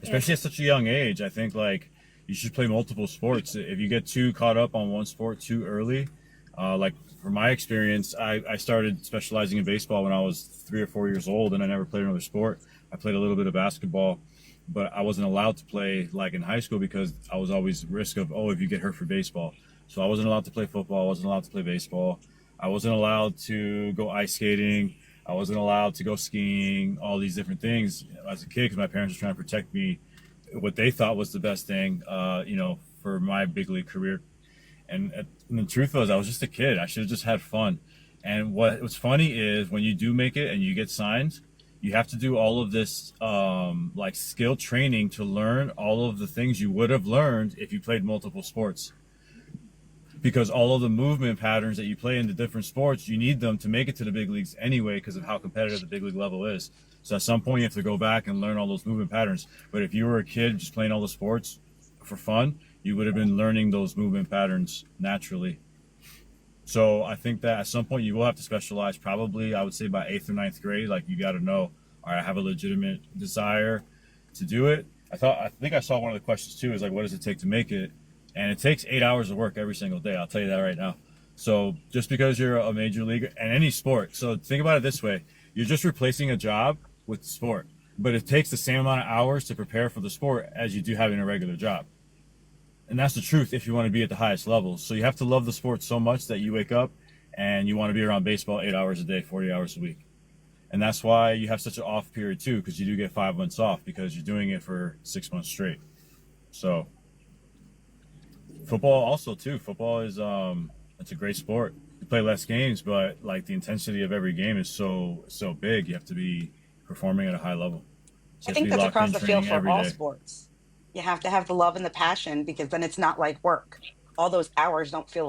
especially at such a young age. I think like you should play multiple sports. If you get too caught up on one sport too early, like from my experience, I started specializing in baseball when I was 3 or 4 years old, and I never played another sport. I played a little bit of basketball, but I wasn't allowed to play like in high school because I was always risk of, oh, if you get hurt for baseball. So I wasn't allowed to play football. I wasn't allowed to play baseball. I wasn't allowed to go ice skating. I wasn't allowed to go skiing, all these different things as a kid because my parents were trying to protect me, what they thought was the best thing, for my big league career. And the truth was, I was just a kid. I should have just had fun. And what's funny is when you do make it and you get signed, you have to do all of this like skill training to learn all of the things you would have learned if you played multiple sports. Because all of the movement patterns that you play in the different sports, you need them to make it to the big leagues anyway because of how competitive the big league level is. So at some point you have to go back and learn all those movement patterns. But if you were a kid just playing all the sports for fun, you would have been learning those movement patterns naturally. So I think that at some point you will have to specialize. Probably, I would say by eighth or ninth grade, like you got to know, all right, I have a legitimate desire to do it. I think I saw one of the questions too is like, what does it take to make it? And it takes 8 hours of work every single day. I'll tell you that right now. So just because you're a major leaguer and any sport, so think about it this way: you're just replacing a job with sport, but it takes the same amount of hours to prepare for the sport as you do having a regular job. And that's the truth if you want to be at the highest levels. So you have to love the sport so much that you wake up and you want to be around baseball 8 hours a day, 40 hours a week. And that's why you have such an off period too, because you do get 5 months off because you're doing it for 6 months straight. So football also too. Football is it's a great sport. You play less games, but like the intensity of every game is so big. You have to be performing at a high level. So I you have to think be that's locked across in the field training for every all day. sports. You have to have the love and the passion because then it's not like work. All those hours don't feel